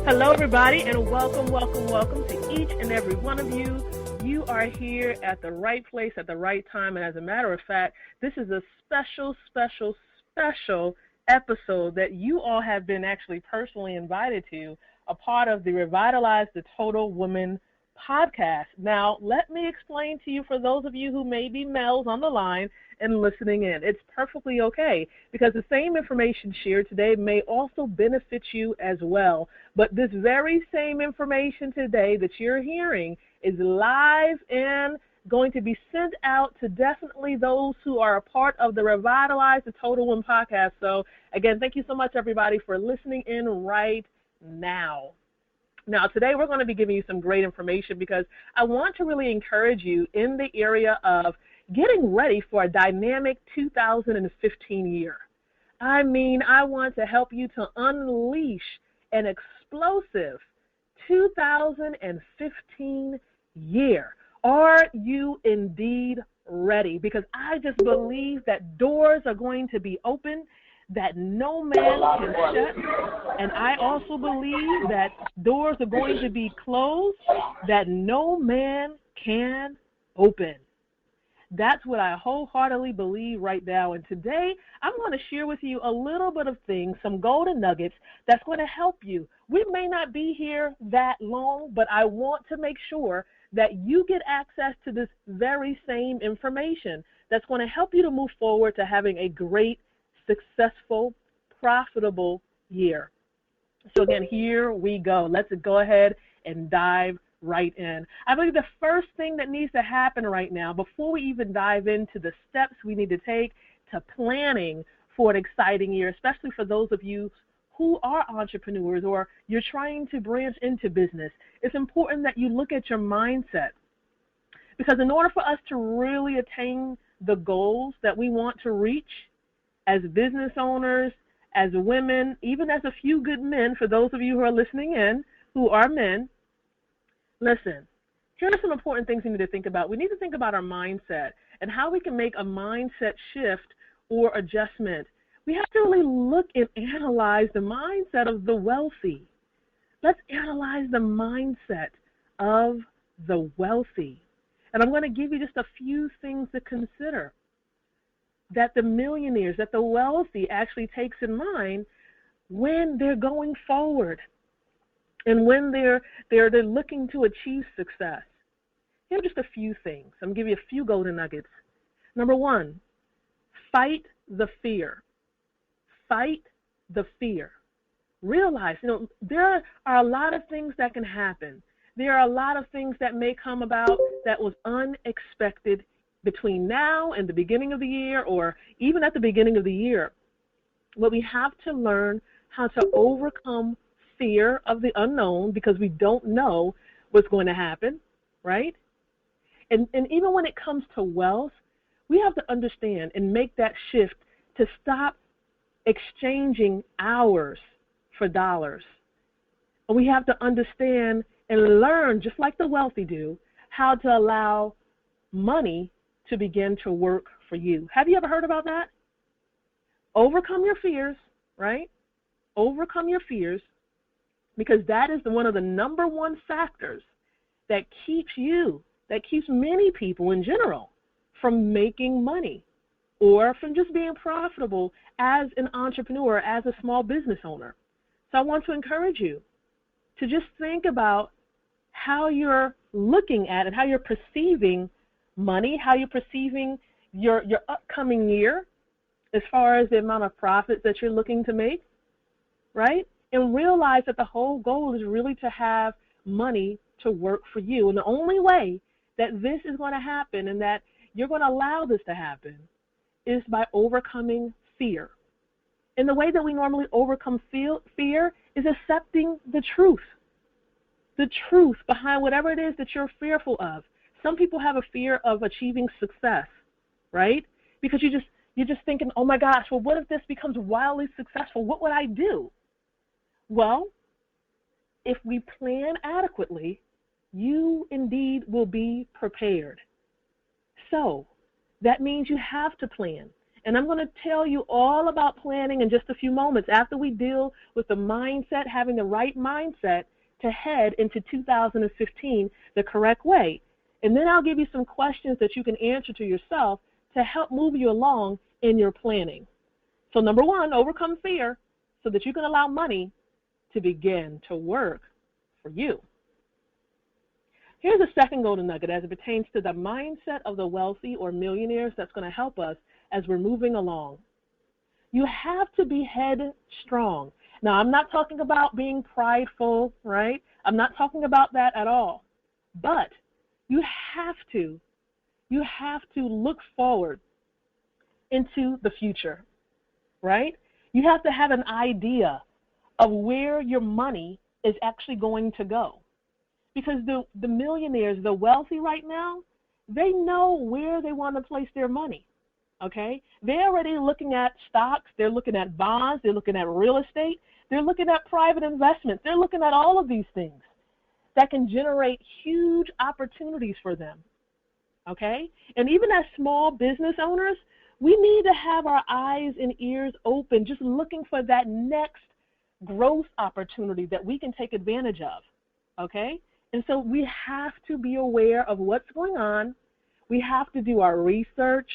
Hello, everybody, and welcome to each and every one of you. You are here at the right place at the right time, and as a matter of fact, this is a special episode that you all have been actually personally invited to, a part of the Revitalize the Total Woman podcast. Now, let me explain to you, for those of you who may be males on the line and listening in, it's perfectly okay, because the same information shared today may also benefit you as well. But this very same information today that you're hearing is live and going to be sent out to definitely those who are a part of the Revitalize the Total Woman podcast. So, again, thank you so much, everybody, for listening in right now. Now, today we're going to be giving you some great information because I want to really encourage you in the area of getting ready for a dynamic 2015 year. I mean, I want to help you to unleash an explosive 2015 year. Are you indeed ready? Because I just believe that doors are going to be open that no man can shut, and I also believe that doors are going to be closed that no man can open. That's what I wholeheartedly believe right now, and today I'm going to share with you a little bit of things, some golden nuggets that's going to help you. We may not be here that long, but I want to make sure that you get access to this very same information that's going to help you to move forward to having a great, successful, profitable year. So again, here we go. Let's go ahead and dive right in. I believe the first thing that needs to happen right now, before we even dive into the steps we need to take to planning for an exciting year, especially for those of you who are entrepreneurs or you're trying to branch into business, it's important that you look at your mindset. Because in order for us to really attain the goals that we want to reach as business owners, as women, even as a few good men, for those of you who are listening in who are men, listen, here are some important things we need to think about. We need to think about our mindset and how we can make a mindset shift or adjustment. We have to really look and analyze the mindset of the wealthy. Let's analyze the mindset of the wealthy. And I'm going to give you just a few things to consider that the millionaires, that the wealthy actually takes in mind when they're going forward and when they're looking to achieve success. Here are just a few things. I'm going to give you a few golden nuggets. Number one, fight the fear. Fight the fear. Realize, there are a lot of things that can happen. There are a lot of things that may come about that was unexpected between now and the beginning of the year, or even at the beginning of the year. But we have to learn how to overcome fear of the unknown, because we don't know what's going to happen, right? And even when it comes to wealth, we have to understand and make that shift to stop exchanging hours for dollars. And we have to understand and learn, just like the wealthy do, how to allow money to begin to work for you. Have you ever heard about that? Overcome your fears, right? Overcome your fears, because that is one of the number one factors that keeps many people in general from making money or from just being profitable as an entrepreneur, as a small business owner. So I want to encourage you to just think about how you're looking at it, how you're perceiving money, how you're perceiving your upcoming year as far as the amount of profits that you're looking to make, right? And realize that the whole goal is really to have money to work for you. And the only way that this is going to happen and that you're going to allow this to happen is by overcoming fear. And the way that we normally overcome fear is accepting the truth behind whatever it is that you're fearful of. Some people have a fear of achieving success, right? Because you're just thinking, oh my gosh, well, what if this becomes wildly successful? What would I do? Well, if we plan adequately, you indeed will be prepared. So that means you have to plan And I'm going to tell you all about planning in just a few moments after we deal with the mindset, having the right mindset to head into 2015 the correct way. And then I'll give you some questions that you can answer to yourself to help move you along in your planning. So number one, overcome fear so that you can allow money to begin to work for you. Here's a second golden nugget as it pertains to the mindset of the wealthy or millionaires that's going to help us as we're moving along. You have to be headstrong. Now, I'm not talking about being prideful, right? I'm not talking about that at all. But you have to look forward into the future, right? You have to have an idea of where your money is actually going to go. Because the millionaires, the wealthy right now, they know where they want to place their money, okay? They're already looking at stocks. They're looking at bonds. They're looking at real estate. They're looking at private investments. They're looking at all of these things that can generate huge opportunities for them, okay? And even as small business owners, we need to have our eyes and ears open, just looking for that next growth opportunity that we can take advantage of, okay? And so we have to be aware of what's going on. We have to do our research.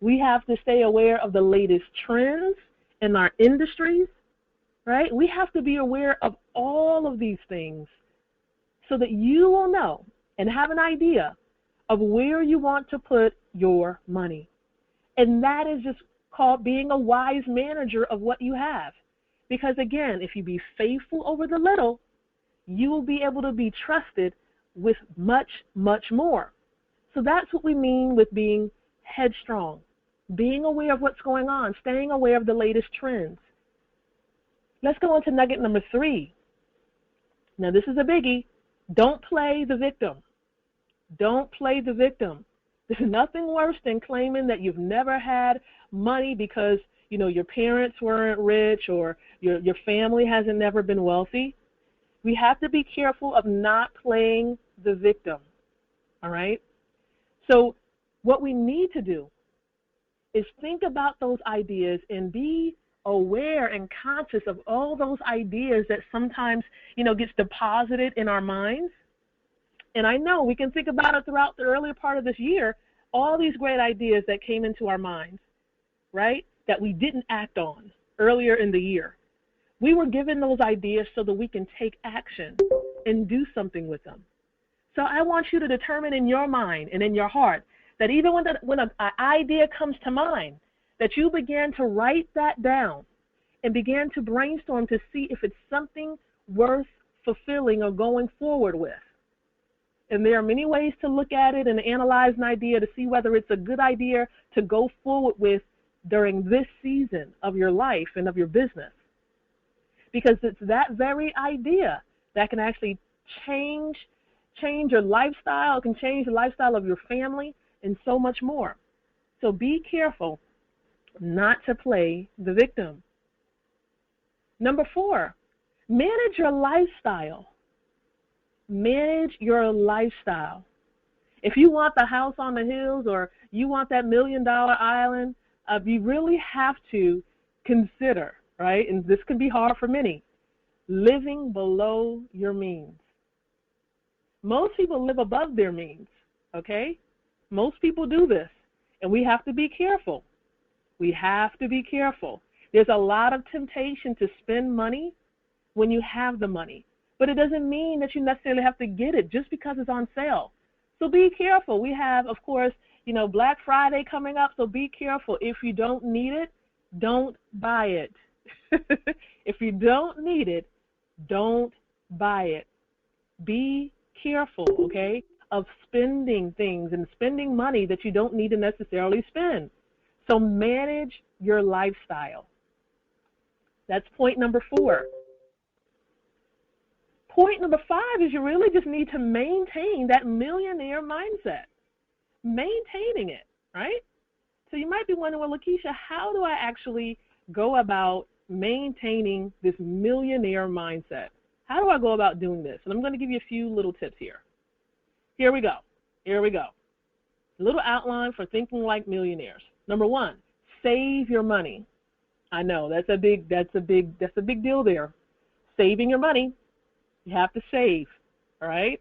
We have to stay aware of the latest trends in our industries, right? We have to be aware of all of these things so that you will know and have an idea of where you want to put your money. And that is just called being a wise manager of what you have. Because again, if you be faithful over the little, you will be able to be trusted with much, much more. So that's what we mean with being headstrong, being aware of what's going on, staying aware of the latest trends. Let's go on to nugget number 3. Now, this is a biggie. Don't play the victim. Don't play the victim. There's nothing worse than claiming that you've never had money because, you know, your parents weren't rich or your family hasn't never been wealthy. We have to be careful of not playing the victim, all right? So what we need to do is think about those ideas and be aware and conscious of all those ideas that sometimes, you know, gets deposited in our minds. And I know we can think about it throughout the earlier part of this year, all these great ideas that came into our minds, right, that we didn't act on earlier in the year. We were given those ideas so that we can take action and do something with them. So I want you to determine in your mind and in your heart that even when an idea comes to mind, that you begin to write that down and begin to brainstorm to see if it's something worth fulfilling or going forward with. And there are many ways to look at it and analyze an idea to see whether it's a good idea to go forward with during this season of your life and of your business. Because it's that very idea that can actually change your lifestyle. It can change the lifestyle of your family and so much more. So be careful not to play the victim. Number 4, manage your lifestyle. Manage your lifestyle. If you want the house on the hills or you want that $1 million island, you really have to consider, right? And this can be hard for many, living below your means. Most people live above their means, okay? Most people do this, and we have to be careful. We have to be careful. There's a lot of temptation to spend money when you have the money, but it doesn't mean that you necessarily have to get it just because it's on sale. So be careful. We have, of course, you know, Black Friday coming up, so be careful. If you don't need it, don't buy it. If you don't need it, don't buy it. Be careful, okay, of spending things and spending money that you don't need to necessarily spend. So manage your lifestyle. That's point number 4. Point number 5 is you really just need to maintain that millionaire mindset. Maintaining it, right? So you might be wondering, well, Lakeisha, how do I actually go about maintaining this millionaire mindset? How do I go about doing this? And I'm going to give you a few little tips here. Here we go. A little outline for thinking like millionaires. Number 1, Save your money. I know that's a big deal there. Saving your money. You have to save. All right.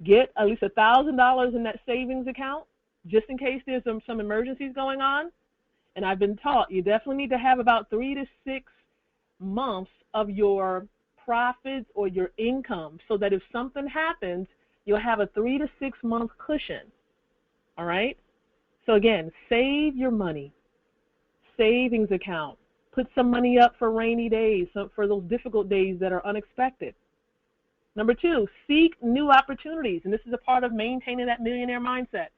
Get at least $1,000 in that savings account just in case there's some emergencies going on. And I've been taught you definitely need to have about 3 to 6 months of your profits or your income so that if something happens, you'll have a 3 to 6 month cushion. All right? So again, save your money. Savings account. Put some money up for rainy days, for those difficult days that are unexpected. Number 2, seek new opportunities. And this is a part of maintaining that millionaire mindset.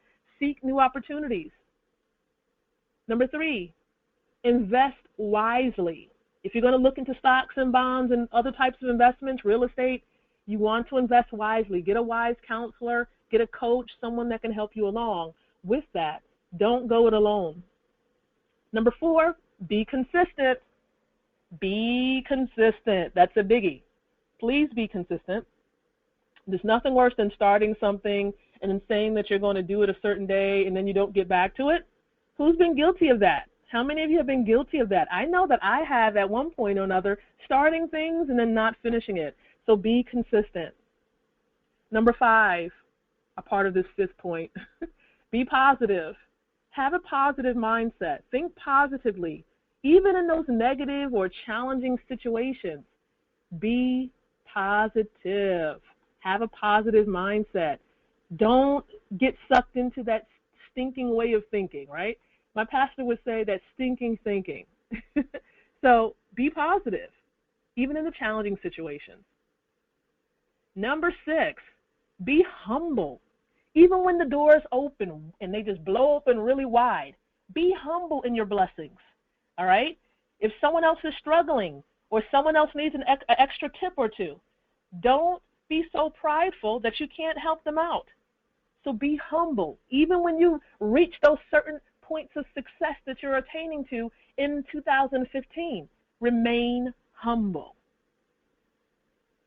Seek new opportunities. Number 3, invest wisely. If you're going to look into stocks and bonds and other types of investments, real estate, you want to invest wisely. Get a wise counselor, get a coach, someone that can help you along with that. Don't go it alone. Number 4, be consistent. Be consistent. That's a biggie. Please be consistent. There's nothing worse than starting something and then saying that you're going to do it a certain day and then you don't get back to it. Who's been guilty of that? How many of you have been guilty of that? I know that I have at one point or another, starting things and then not finishing it. So be consistent. Number 5, a part of this 5th point, be positive. Have a positive mindset. Think positively. Even in those negative or challenging situations, be positive. Have a positive mindset. Don't get sucked into that stinking way of thinking, right? My pastor would say that stinking thinking. So be positive, even in the challenging situations. Number 6, be humble. Even when the doors open and they just blow open really wide, be humble in your blessings, all right? If someone else is struggling or someone else needs an extra tip or two, don't be so prideful that you can't help them out. So be humble. Even when you reach those certain points of success that you're attaining to in 2015, remain humble.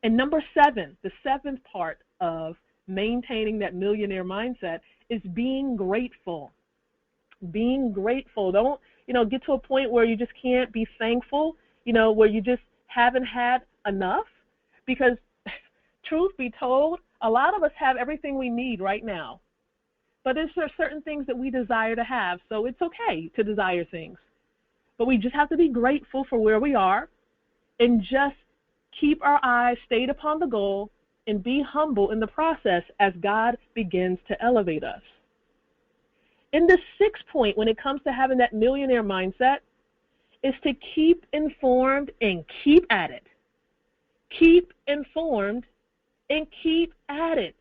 And number 7, the 7th part of maintaining that millionaire mindset is being grateful. Being grateful. Don't, get to a point where you just can't be thankful, where you just haven't had enough. Because truth be told, a lot of us have everything we need right now. But there's certain things that we desire to have, so it's okay to desire things. But we just have to be grateful for where we are and just keep our eyes stayed upon the goal and be humble in the process as God begins to elevate us. In the 6th point, when it comes to having that millionaire mindset, is to keep informed and keep at it. Keep informed and keep at it.